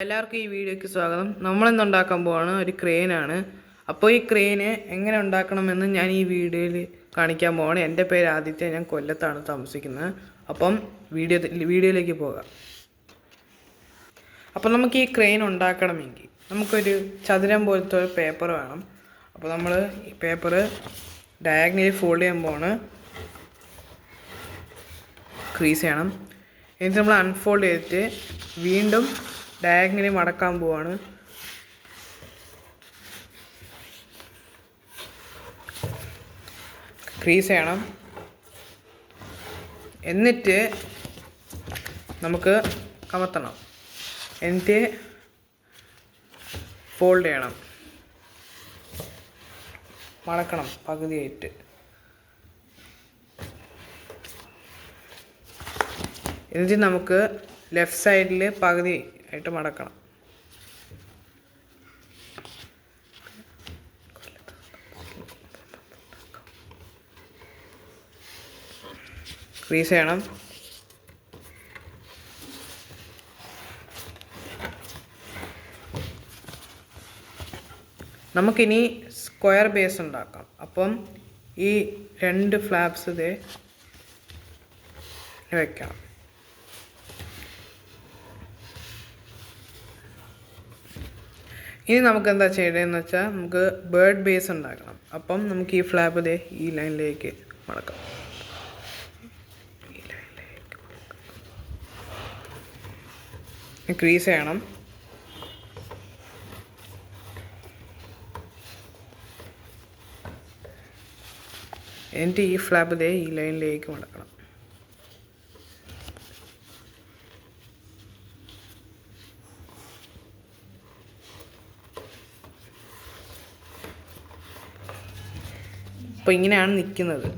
എല്ലാവർക്കും ഈ വീഡിയോയ്ക്ക് സ്വാഗതം. നമ്മളിന്ന് ഉണ്ടാക്കാൻ പോവാണ് ഒരു ക്രെയിനാണ്. അപ്പോൾ ഈ ക്രെയിന് എങ്ങനെ ഉണ്ടാക്കണമെന്ന് ഞാൻ ഈ വീഡിയോയിൽ കാണിക്കാൻ പോവാണ്. എൻ്റെ പേര് ആദിത്യ, ഞാൻ കൊല്ലത്താണ് താമസിക്കുന്നത്. അപ്പം വീഡിയോയിലേക്ക് പോകാം. അപ്പോൾ നമുക്ക് ഈ ക്രെയിൻ ഉണ്ടാക്കണമെങ്കിൽ നമുക്കൊരു ചതുരം പോലത്തെ ഒരു പേപ്പർ വേണം. അപ്പോൾ നമ്മൾ ഈ പേപ്പർ ഡയഗണലി ഫോൾഡ് ചെയ്യാൻ പോവാണ്. ക്രീസ് ചെയ്യണം. എന്നിട്ട് നമ്മൾ അൺഫോൾഡ് ചെയ്തിട്ട് വീണ്ടും ഡയഗണലി മടക്കാൻ പോവാണ്. ക്രീസ് ചെയ്യണം. എന്നിട്ട് നമുക്ക് കമത്തണം. എന്നിട്ട് ഫോൾഡ് ചെയ്യണം, മടക്കണം പകുതിയായിട്ട്. എന്നിട്ട് നമുക്ക് ലെഫ്റ്റ് സൈഡിൽ പകുതി ആയിട്ട് മടക്കണം. ക്രീസ് ചെയ്യണം. നമുക്കിനി സ്ക്വയർ ബേസ് ഉണ്ടാക്കാം. അപ്പം ഈ രണ്ട് ഫ്ലാപ്സ് ഇതേ വയ്ക്കാം. ഇനി നമുക്ക് എന്താ ചെയ്യേണ്ടതെന്ന് വെച്ചാൽ നമുക്ക് ബേർഡ് ബേസ് ഉണ്ടാക്കണം. അപ്പം നമുക്ക് ഈ ഫ്ലാപ്പ് ഇതേ ഈ ലൈനിലേക്ക് മടക്കാം. ക്രീസ് ചെയ്യണം. എന്നിട്ട് ഈ ഫ്ലാപ്പ് ഇതേ ഈ ലൈനിലേക്ക് മടക്കണം. അപ്പോൾ ഇങ്ങനെയാണ് നിൽക്കുന്നത്.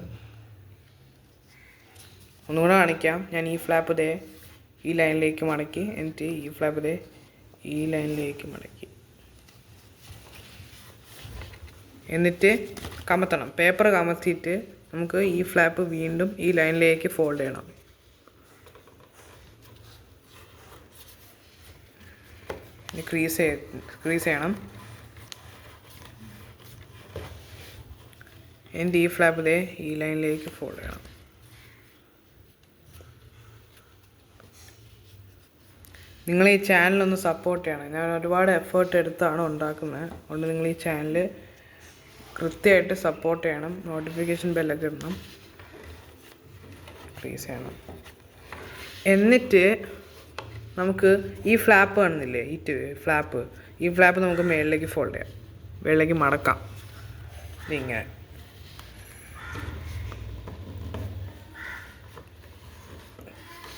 ഒന്നുകൂടെ കാണിക്കാം. ഞാൻ ഈ ഫ്ലാപ്പ് ഇതേ ഈ ലൈനിലേക്ക് മടക്കി, എന്നിട്ട് ഈ ഫ്ലാപ്പ് ഇതേ ഈ ലൈനിലേക്ക് മടക്കി, എന്നിട്ട് കമത്തണം. പേപ്പർ കമത്തിയിട്ട് നമുക്ക് ഈ ഫ്ലാപ്പ് വീണ്ടും ഈ ലൈനിലേക്ക് ഫോൾഡ് ചെയ്യണം. ക്രീസ് ചെയ്യണം. എന്നിട്ട് ഈ ഫ്ലാപ്പ് ഇതേ ഈ ലൈനിലേക്ക് ഫോൾഡ് ചെയ്യണം. നിങ്ങൾ ഈ ചാനലൊന്ന് സപ്പോർട്ട് ചെയ്യണം. ഞാൻ ഒരുപാട് എഫേർട്ട് എടുത്താണ് ഉണ്ടാക്കുന്നത്. അതുകൊണ്ട് നിങ്ങൾ ഈ ചാനൽ കൃത്യമായിട്ട് സപ്പോർട്ട് ചെയ്യണം. നോട്ടിഫിക്കേഷൻ ബെല്ലൊക്കെ ഇടണം. പ്ലീസ് ചെയ്യണം. എന്നിട്ട് നമുക്ക് ഈ ഫ്ലാപ്പ് കാണുന്നില്ലേ, ഈ ഫ്ലാപ്പ് നമുക്ക് മേളിലേക്ക് ഫോൾഡ് ചെയ്യാം, മേളിലേക്ക് മടക്കാം. ഇങ്ങനെ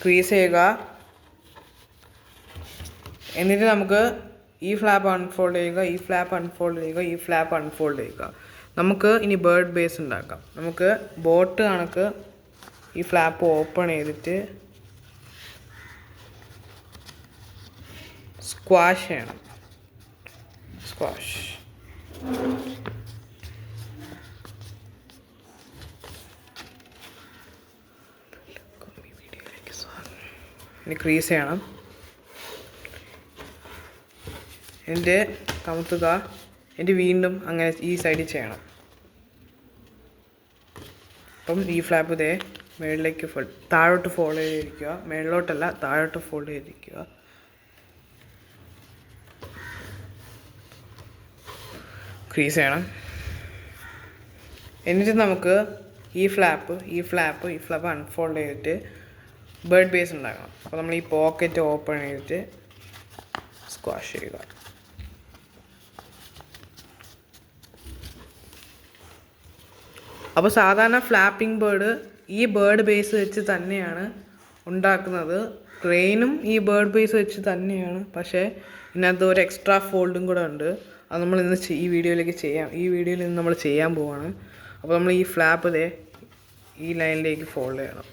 ക്രീസ് ചെയ്യുക. എന്നിട്ട് നമുക്ക് ഈ ഫ്ലാപ്പ് അൺഫോൾഡ് ചെയ്യുക, ഈ ഫ്ലാപ്പ് അൺഫോൾഡ് ചെയ്യുക, ഈ ഫ്ലാപ്പ് അൺഫോൾഡ് ചെയ്യുക. നമുക്ക് ഇനി ബേർഡ് ബേസ് ഉണ്ടാക്കാം. നമുക്ക് ബോട്ട് കണക്ക് ഈ ഫ്ലാപ്പ് ഓപ്പൺ ചെയ്തിട്ട് സ്ക്വാഷ് ചെയ്യണം. സ്ക്വാഷ്. ഇനി ക്രീസ് ചെയ്യണം. എന്നിട്ട് കമത്തുക. എന്നിട്ട് വീണ്ടും അങ്ങനെ ഈ സൈഡിൽ ചെയ്യണം. അപ്പം ഈ ഫ്ലാപ്പ് ഇതേ മേളിലേക്ക് താഴോട്ട് ഫോൾഡ് ചെയ്തിരിക്കുക. മേളിലോട്ടല്ല, താഴോട്ട് ഫോൾഡ് ചെയ്തിരിക്കുക. ക്രീസ് ചെയ്യണം. എന്നിട്ട് നമുക്ക് ഈ ഫ്ലാപ്പ് അൺഫോൾഡ് ചെയ്തിട്ട് ബേർഡ് ബേസ് ഉണ്ടാക്കണം. അപ്പോൾ നമ്മൾ ഈ പോക്കറ്റ് ഓപ്പൺ ചെയ്തിട്ട് സ്ക്വാഷ് ചെയ്യുക. അപ്പോൾ സാധാരണ ഫ്ലാപ്പിംഗ് ബേർഡ് ഈ ബേർഡ് ബേസ് വെച്ച് തന്നെയാണ് ഉണ്ടാക്കുന്നത്. ക്രെയിനും ഈ ബേർഡ് ബേസ് വെച്ച് തന്നെയാണ്. പക്ഷേ ഇതിനകത്ത് ഒരു എക്സ്ട്രാ ഫോൾഡും കൂടെ ഉണ്ട്. അത് നമ്മൾ ഇന്ന് ഈ വീഡിയോയിൽ നിന്ന് നമ്മൾ ചെയ്യാൻ പോവാണ്. അപ്പോൾ നമ്മൾ ഈ ഫ്ലാപ്പ് ഇതേ ഈ ലൈനിലേക്ക് ഫോൾഡ് ചെയ്യണം.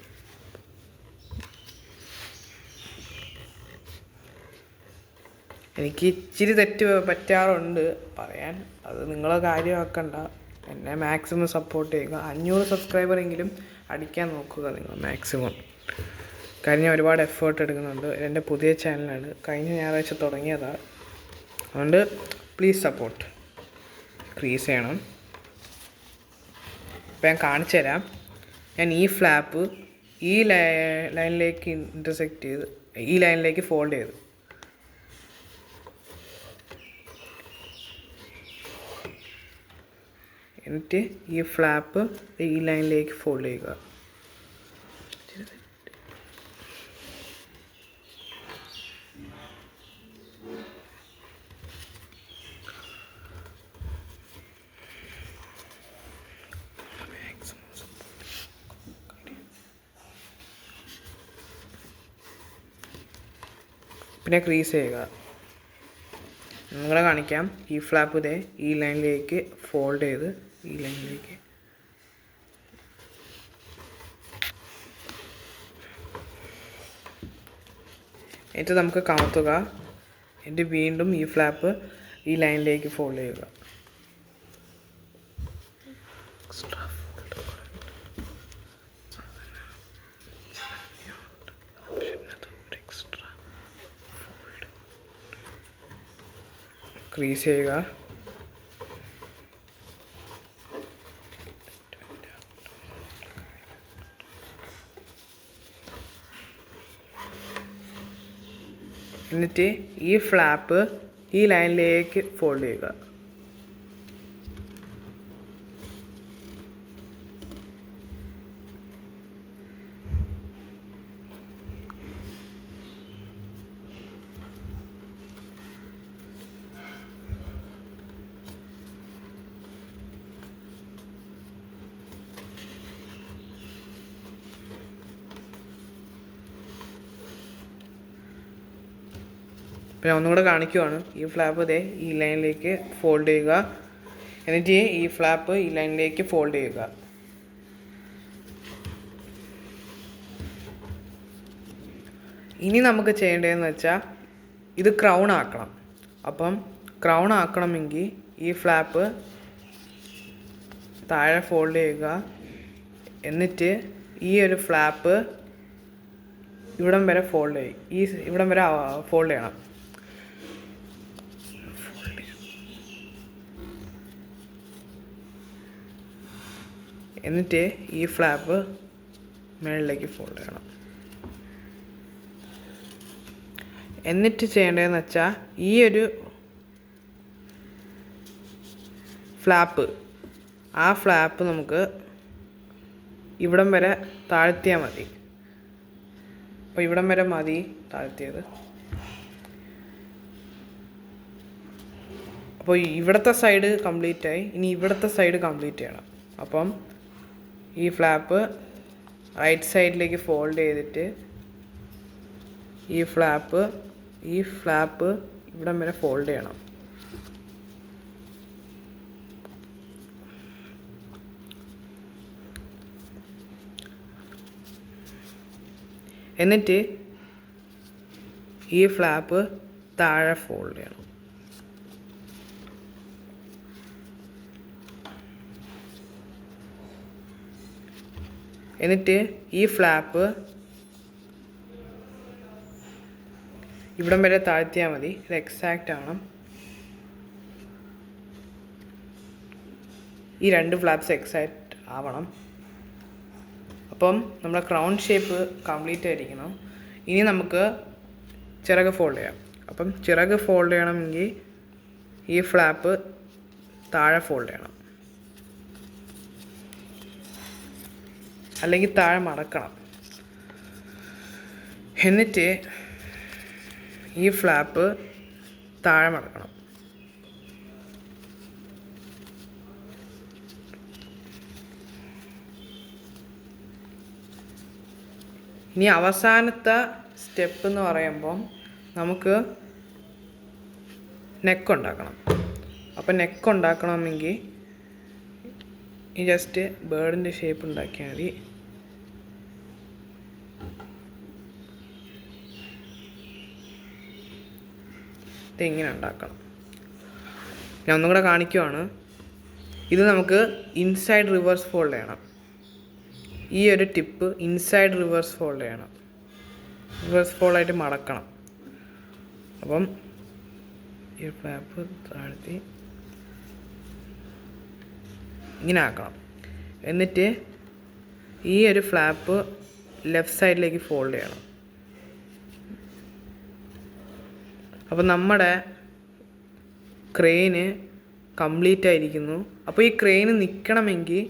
എനിക്ക് ഇച്ചിരി തെറ്റ് പറ്റാറുണ്ട് പറയാൻ. അത് നിങ്ങളെ കാര്യമാക്കണ്ട. എന്നെ മാക്സിമം സപ്പോർട്ട് ചെയ്യുക. 500 സബ്സ്ക്രൈബറെങ്കിലും അടിക്കാൻ നോക്കുക നിങ്ങൾ മാക്സിമം. കാര്യം ഞാൻ ഒരുപാട് എഫേർട്ട് എടുക്കുന്നുണ്ട്. എൻ്റെ പുതിയ ചാനലാണ്, കഴിഞ്ഞ ഞായറാഴ്ച തുടങ്ങിയതാണ്. അതുകൊണ്ട് പ്ലീസ് സപ്പോർട്ട്. ക്രീസ് ചെയ്യണം. ഇപ്പം ഞാൻ കാണിച്ചു തരാം. ഞാൻ ഈ ഫ്ലാപ്പ് ഈ ലൈനിലേക്ക് ഇൻ്റർസെക്റ്റ് ചെയ്ത് ഈ ലൈനിലേക്ക് ഫോൾഡ് ചെയ്തു. എന്നിട്ട് ഈ ഫ്ലാപ്പ് ഈ ലൈനിലേക്ക് ഫോൾഡ് ചെയ്യുക. പിന്നെ ക്രീസ് ചെയ്യുക. നിങ്ങളെ കാണിക്കാം. ഈ ഫ്ലാപ്പ് ഇതേ ഈ ലൈനിലേക്ക് ഫോൾഡ് ചെയ്ത് ഈ ലൈനിലേക്ക് എന്നിട്ട് നമുക്ക് കമത്തുക. എന്നിട്ട് വീണ്ടും ഈ ഫ്ലാപ്പ് ഈ ലൈനിലേക്ക് ഫോൾഡ് ചെയ്യുക. ക്രീസ് ചെയ്യുക. എന്നിട്ട് ഈ ഫ്ലാപ്പ് ഈ ലൈനിലേക്ക് ഫോൾഡ് ചെയ്യുക. പിന്നെ ഒന്നുകൂടെ കാണിക്കുവാണ്. ഈ ഫ്ലാപ്പ് ഇതേ ഈ ലൈനിലേക്ക് ഫോൾഡ് ചെയ്യുക. എന്നിട്ട് ഈ ഫ്ലാപ്പ് ഈ ലൈനിലേക്ക് ഫോൾഡ് ചെയ്യുക. ഇനി നമുക്ക് ചെയ്യേണ്ടതെന്ന് വെച്ചാൽ ഇത് ക്രൗൺ ആക്കണം. അപ്പം ക്രൗൺ ആക്കണമെങ്കിൽ ഈ ഫ്ലാപ്പ് താഴെ ഫോൾഡ് ചെയ്യുക. എന്നിട്ട് ഈ ഒരു ഫ്ലാപ്പ് ഇവിടം വരെ ഫോൾഡ് ചെയ്യും. ഇവിടം വരെ ഫോൾഡ് ചെയ്യണം. എന്നിട്ട് ഈ ഫ്ലാപ്പ് മുകളിലേക്ക് ഫോൾഡ് ചെയ്യണം. എന്നിട്ട് ചെയ്യേണ്ടതെന്ന് വെച്ചാൽ ഈ ഒരു ഫ്ലാപ്പ് നമുക്ക് ഇവിടം വരെ താഴ്ത്തിയാൽ മതി. അപ്പോൾ ഇവിടം വരെ മതി താഴ്ത്തിയത്. അപ്പോൾ ഇവിടുത്തെ സൈഡ് കംപ്ലീറ്റ് ആയി. ഇനി ഇവിടുത്തെ സൈഡ് കംപ്ലീറ്റ് ചെയ്യണം. അപ്പം ഈ ഫ്ലാപ്പ് റൈറ്റ് സൈഡിലേക്ക് ഫോൾഡ് ചെയ്തിട്ട് ഈ ഫ്ലാപ്പ് ഇവിടം വരെ ഫോൾഡ് ചെയ്യണം. എന്നിട്ട് ഈ ഫ്ലാപ്പ് താഴെ ഫോൾഡ് ചെയ്യണം. എന്നിട്ട് ഈ ഫ്ലാപ്പ് ഇവിടം വരെ താഴ്ത്തിയാൽ മതി. ഇത് എക്സാക്റ്റ് ആണ്. ഈ രണ്ട് ഫ്ലാപ്സ് എക്സാക്റ്റ് ആവണം. അപ്പം നമ്മുടെ ക്രൗൺ ഷേപ്പ് കംപ്ലീറ്റ് ആയിരിക്കണം. ഇനി നമുക്ക് ചിറക് ഫോൾഡ് ചെയ്യാം. അപ്പം ചിറക് ഫോൾഡ് ചെയ്യണമെങ്കിൽ ഈ ഫ്ലാപ്പ് താഴെ ഫോൾഡ് ചെയ്യണം, അല്ലെങ്കിൽ താഴെ മടക്കണം. എന്നിട്ട് ഈ ഫ്ലാപ്പ് താഴെ മടക്കണം. ഇനി അവസാനത്തെ സ്റ്റെപ്പ് എന്ന് പറയുമ്പം നമുക്ക് നെക്ക് ഉണ്ടാക്കണം. അപ്പം നെക്ക് ഉണ്ടാക്കണമെങ്കിൽ ഈ ജസ്റ്റ് ബേർഡിൻ്റെ ഷേപ്പ് ഉണ്ടാക്കിയാൽ മതി. ഇങ്ങനെ ഉണ്ടാക്കണം. ഞാൻ ഒന്നും കൂടെ കാണിക്കുവാണ്. ഇത് നമുക്ക് ഇൻസൈഡ് റിവേഴ്സ് ഫോൾഡ് ചെയ്യണം. ഈ ഒരു ടിപ്പ് ഇൻസൈഡ് റിവേഴ്സ് ഫോൾഡ് ചെയ്യണം. റിവേഴ്സ് ഫോൾഡായിട്ട് മടക്കണം. അപ്പം ഈ ഫ്ലാപ്പ് താഴ്ത്തി ഇങ്ങനെ ആക്കണം. എന്നിട്ട് ഈ ഒരു ഫ്ലാപ്പ് ലെഫ്റ്റ് സൈഡിലേക്ക് ഫോൾഡ് ചെയ്യണം. അപ്പോൾ നമ്മുടെ ക്രെയിന് കംപ്ലീറ്റ് ആയിരിക്കുന്നു. അപ്പോൾ ഈ ക്രെയിന് നിൽക്കണമെങ്കിൽ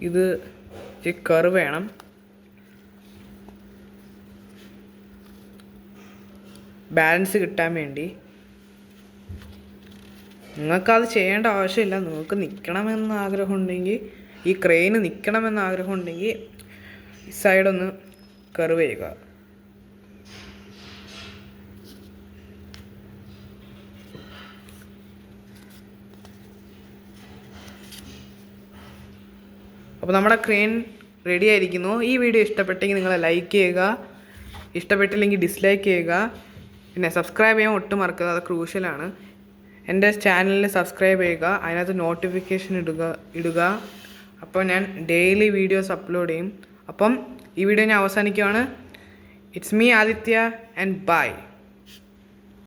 ഇത് കർവ് വേണം. ബാലൻസ് കിട്ടാൻ വേണ്ടി. നിങ്ങൾക്കത് ചെയ്യേണ്ട ആവശ്യമില്ല. നിങ്ങൾക്ക് നിൽക്കണമെന്ന് ആഗ്രഹമുണ്ടെങ്കിൽ, ഈ ക്രെയിന് നിൽക്കണമെന്ന് ആഗ്രഹമുണ്ടെങ്കിൽ ഈ സൈഡൊന്ന് കർവ് ചെയ്യുക. അപ്പോൾ നമ്മുടെ ക്രെയിൻ റെഡി ആയിരിക്കുന്നു. ഈ വീഡിയോ ഇഷ്ടപ്പെട്ടെങ്കിൽ നിങ്ങൾ ലൈക്ക് ചെയ്യുക, ഇഷ്ടപ്പെട്ടില്ലെങ്കിൽ ഡിസ്ലൈക്ക് ചെയ്യുക. പിന്നെ സബ്സ്ക്രൈബ് ചെയ്യാൻ ഒട്ടും മറക്കുക, അത് ക്രൂഷ്യലാണ്. എൻ്റെ ചാനലിൽ സബ്സ്ക്രൈബ് ചെയ്യുക, അതിനകത്ത് നോട്ടിഫിക്കേഷൻ ഇടുക. അപ്പോൾ ഞാൻ ഡെയിലി വീഡിയോസ് അപ്ലോഡ് ചെയ്യും. അപ്പം ഈ വീഡിയോ ഞാൻ അവസാനിക്കുകയാണ്. It's me Aditya and by.